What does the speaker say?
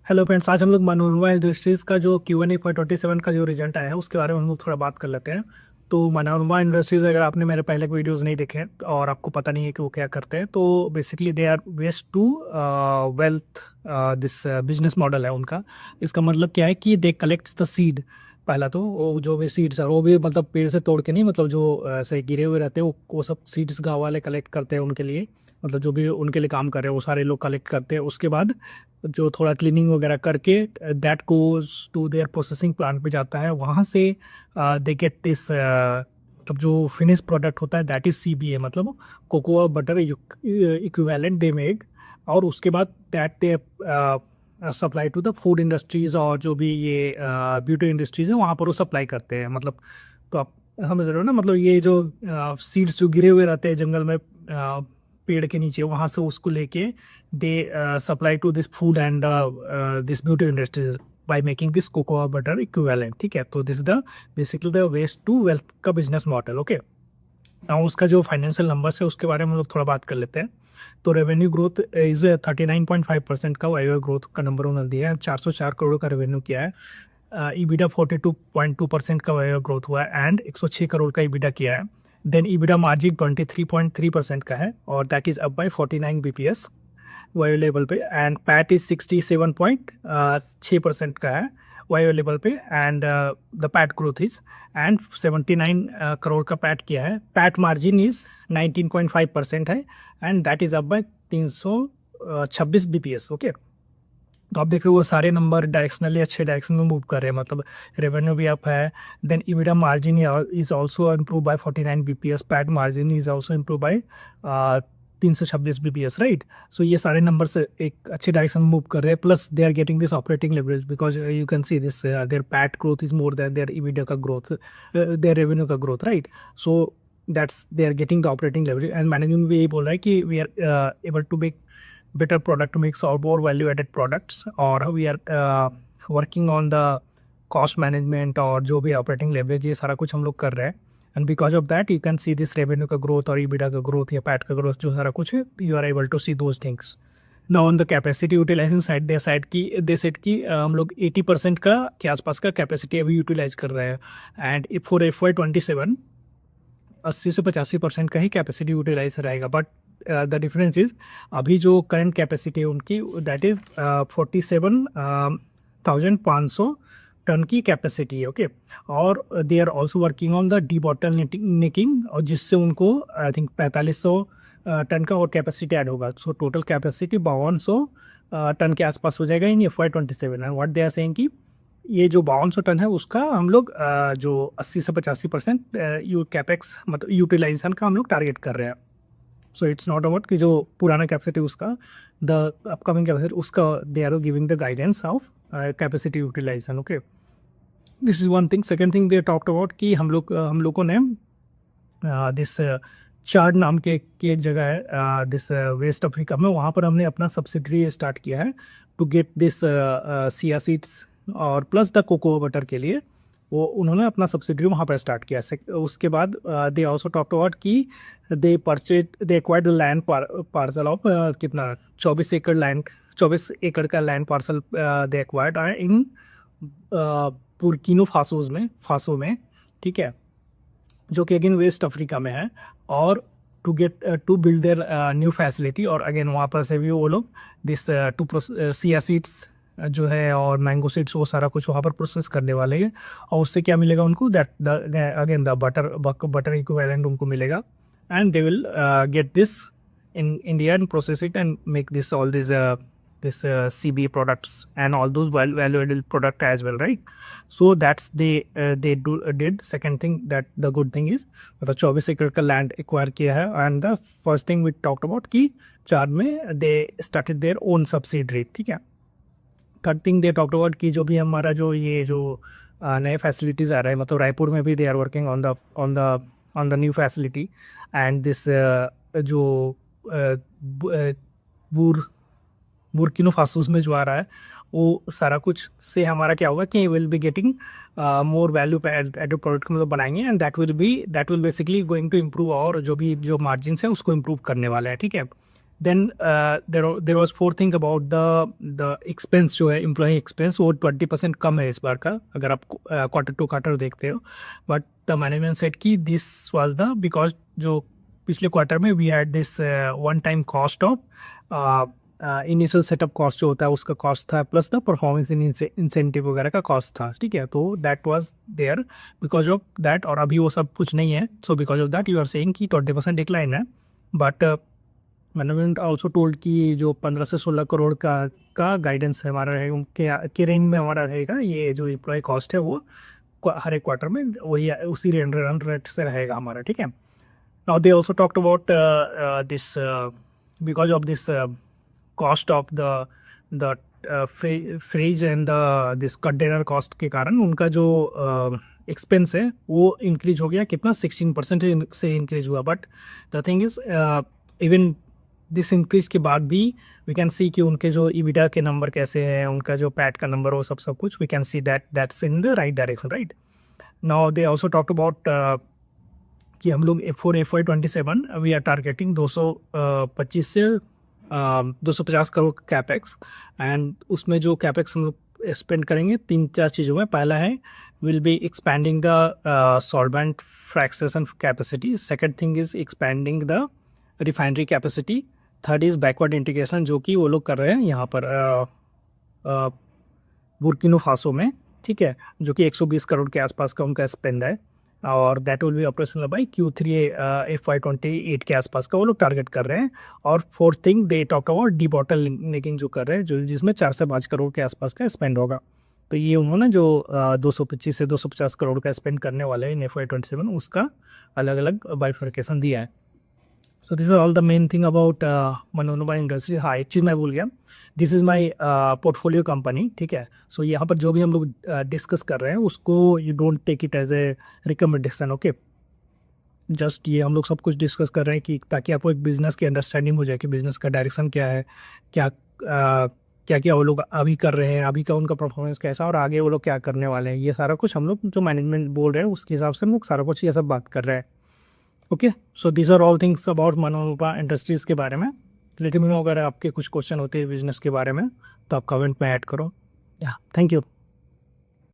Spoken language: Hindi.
हेलो फ्रेंड्स, आज हम लोग मनोरमा इंडस्ट्रीज़ का जो Q&A.27 का जो रिजल्ट आया है उसके बारे में हम लोग थोड़ा बात कर लेते हैं। तो मनोरमा इंडस्ट्रीज़, अगर आपने मेरे पहले के वीडियोस नहीं देखे हैं और आपको पता नहीं है कि वो क्या करते हैं, तो basically they are waste to wealth. This business model है उनका। इसका मतलब क्या है कि दे कलेक्ट्स द सीड। पहला तो वो जो भी सीड्स है वो भी मतलब पेड़ से तोड़ के नहीं, मतलब जो ऐसे गिरे हुए रहते हैं वो सब सीड्स गाँव वाले कलेक्ट करते हैं उनके लिए। मतलब जो भी उनके लिए काम कर रहे हैं वो सारे लोग कलेक्ट करते हैं। उसके बाद जो थोड़ा क्लीनिंग वगैरह करके that goes to their processing plant पे जाता है। वहाँ से दे गेट दिस, तब जो फिनिश प्रोडक्ट होता है दैट इज CBA, मतलब cocoa butter equivalent they make. और उसके बाद that they supply to the food industries, और जो भी ये ब्यूटी इंडस्ट्रीज है वहाँ पर वो सप्लाई करते हैं। मतलब तो आप समझ रहे हो ना, मतलब ये जो सीड्स जो गिरे हुए रहते हैं जंगल में, पेड़ के नीचे, वहाँ से उसको लेके they supply to this food and this beauty industries by making this cocoa butter equivalent. ठीक है, तो this the basically the waste to wealth का बिजनेस मॉडल। ओके, नाउ उसका जो फाइनेंशियल नंबर्स है उसके बारे में हम लोग थोड़ा बात कर लेते हैं। तो रेवेन्यू ग्रोथ इज 39.5% का वाईओ ग्रोथ का नंबर उन्होंने दिया है। 404 करोड़ का रेवेन्यू किया है। ईबिटा 42.2% का वाईओ ग्रोथ हुआ है एंड 106 करोड़ का ईबिटा किया है। देन ईबिटा मार्जिन 23.3% का है और that is up by 49 BPS YoY level पे। एंड पैट इज 67.6% का है वायो लेवल पे। And the PAT growth is and 79 crore का पैट किया है। पैट मार्जिन इज 19.5% है and that is up by 326 BPS। Okay, तो आप देख रहे हो वो सारे नंबर डायरेक्शनली अच्छे डायरेक्शन में मूव कर रहे हैं, मतलब रेवेन्यू भी अप है। Then EBITDA margin is also improve by 49 BPS। PAT margin is also improve by 326 BPS, right. So ये सारे नंबर्स एक अच्छे डायरेक्शन में मूव कर रहे हैं। Plus they are getting this operating leverage because you can see this their PAT growth is more than their EBITDA का ग्रोथ, देयर रेवेन्यू का growth, right. So that's they are getting the operating leverage. And management भी यही बोल रहा है कि we are able to make better product mix or more value added products, or we are working on the cost management और जो भी operating leverage, ये सारा कुछ हम लोग कर रहे हैं। And because of that you can see this revenue का ग्रोथ और ईबिटा का ग्रोथ या पैट का ग्रोथ, जो सारा कुछ है you are able to see those things. ना on the capacity utilisation side, दे साइड की हम लोग 80% का के आसपास का कैपेसिटी अभी यूटिलाइज कर रहे हैं। एंड फॉर FY 27 80 से 85% का ही कैपेसिटी यूटिलाइज रहेगा। बट द डिफरेंस इज अभी जो करंट कैपेसिटी है उनकी दैट इज 47,500 टन की कैपेसिटी है। ओके, और they are also working on the debottlenecking, और जिससे उनको आई थिंक 4500 टन का और कैपेसिटी ऐड होगा। सो टोटल कैपेसिटी 5200 टन के आसपास हो जाएगा in FY 27। And what they are saying कि ये जो 5200 टन है उसका हम लोग जो 80 से 85% यू कैपेक्स मतलब यूटिलाइजेशन का हम लोग टारगेट कर रहे हैं। सो इट्स नॉट अबाउट कि जो पुराना कैपेसिटी उसका, द अपकमिंग कैपेसिटी उसका, they are giving the guidance of capacity utilisation. Okay, this is one thing. Second thing they talked about कि हम लोगों ने दिस चार्ड नाम की एक जगह है दिस वेस्ट अफ्रीका में, वहाँ पर हमने अपना सब्सिडरी स्टार्ट किया है to get this shea seeds और प्लस द कोको बटर के लिए। वो उन्होंने अपना सब्सिडरी वहाँ पर स्टार्ट किया। उसके बाद दे ऑल्सो टॉक्ट अबाउट कि they acquired land parcel of कितना 24 एकड़ लैंड, 24 एकड़ का land parcel they acquired in Burkina Faso में, ठीक है, जो कि अगेन वेस्ट अफ्रीका में है। और to get to build their new facility, और अगेन वहाँ पर से भी वो लोग दिस टू सिया सीड्स जो है और मैंगो सीड्स वो सारा कुछ वहाँ पर प्रोसेस करने वाले हैं। और उससे क्या मिलेगा उनको, that the again the butter equivalent उनको मिलेगा। And they will get this in India and process it and make this all this CBA products and all those value added product as well, right? So that's they did second thing, that the good thing is मतलब 24 एकड़ का लैंड एक्वायर किया है। And the first thing we talked about कि चार में they started their own subsidiary, ठीक है। Third thing they talked about कि जो भी हमारा जो ये जो नए फैसिलिटीज़ आ रहे हैं, मतलब रायपुर में भी they are working on the new facility. And this जो बूर बुर्किनो फासोस में जो आ रहा है वो सारा कुछ से हमारा क्या होगा कि will be getting more value added product मतलब बनाएंगे। And that will basically going to improve, और जो भी जो मार्जिन है उसको इम्प्रूव करने वाला है, ठीक है। Then there was fourth thing about the expense जो है एम्प्लॉई एक्सपेंस, वो 20% कम है इस बार का अगर आप क्वार्टर टू क्वार्टर देखते हो. बट द मैनेजमेंट सेट कि दिस वाज द बिकॉज जो पिछले क्वार्टर में we had this one time cost of initial setup cost जो होता है उसका कॉस्ट था, प्लस द परफॉर्मेंस इंसेंटिव वगैरह का कॉस्ट था. ठीक है, तो that was there because of that, और अभी वो सब कुछ नहीं है. So because of that you are saying कि 20% डिक्लाइन है. बट मैनेजमेंट आल्सो टोल्ड कि जो 15 से 16 करोड़ का गाइडेंस है हमारा रहेगा, के रेंज में हमारा रहेगा. ये जो एम्प्लॉय कॉस्ट है वो हर एक क्वार्टर में वही उसी रन रेट से रहेगा हमारा. ठीक है. Now they also talked about this because of this cost of the phrase and the this container cost के कारण उनका जो एक्सपेंस है वो इंक्रीज हो गया. कितना 16% से इंक्रीज हुआ. But the thing is even this increase के बाद भी वी कैन सी कि उनके जो ईबिटा के नंबर कैसे हैं, उनका जो पैट का नंबर वो सब कुछ we can see that's in the right direction. Right now they also talked about कि हम लोग for FY27 we are targeting 225 से 250 करोड़ कैपेक्स. एंड उसमें जो कैपेक्स हम लोग स्पेंड करेंगे 3-4 चीज़ों में. पहला है will be expanding the solvent fractionation capacity. Second thing is expanding the refinery capacity. Third is backward integration जो कि वो लोग कर रहे हैं यहाँ पर बुर्किनो फासो में. ठीक है, जो कि 120 करोड़ के आसपास का उनका स्पेंड है, और that will be operational by Q3 FY28 के आसपास का वो लोग टारगेट कर रहे हैं. और fourth thing they talk about D bottle necking जो कर रहे हैं, जो जिसमें 4 से 5 करोड़ के आसपास का स्पेंड होगा. तो ये उन्होंने जो 225 से 250 करोड़ का स्पेंड करने वाले हैं इन FY27 उसका अलग अलग बाइफर्केशन दिया है. So this are all the main thing about Manorama industry. हाँ, एक चीज़ मैं भूल गया, this is my portfolio company. ठीक है, सो यहाँ पर जो भी हम लोग डिस्कस कर रहे हैं उसको you don't take it as a recommendation. Okay, just ये हम लोग सब कुछ डिस्कस कर रहे हैं कि ताकि आपको एक बिज़नेस की अंडरस्टैंडिंग हो जाए कि बिज़नेस का डायरेक्शन क्या है, क्या क्या क्या वो लोग अभी कर रहे हैं, अभी का उनका परफॉर्मेंस कैसा, और आगे वो लोग क्या करने वाले हैं. ये सारा कुछ हम लोग जो मैनेजमेंट बोल रहे हैं उसके हिसाब से हम लोग सारा कुछ ये सब बात कर रहे हैं. Okay, so these are all things about Manorama industries के बारे में. लेट मी नो अगर आपके कुछ क्वेश्चन होते हैं बिजनेस के बारे में तो आप कमेंट में ऐड करो. या थैंक यू.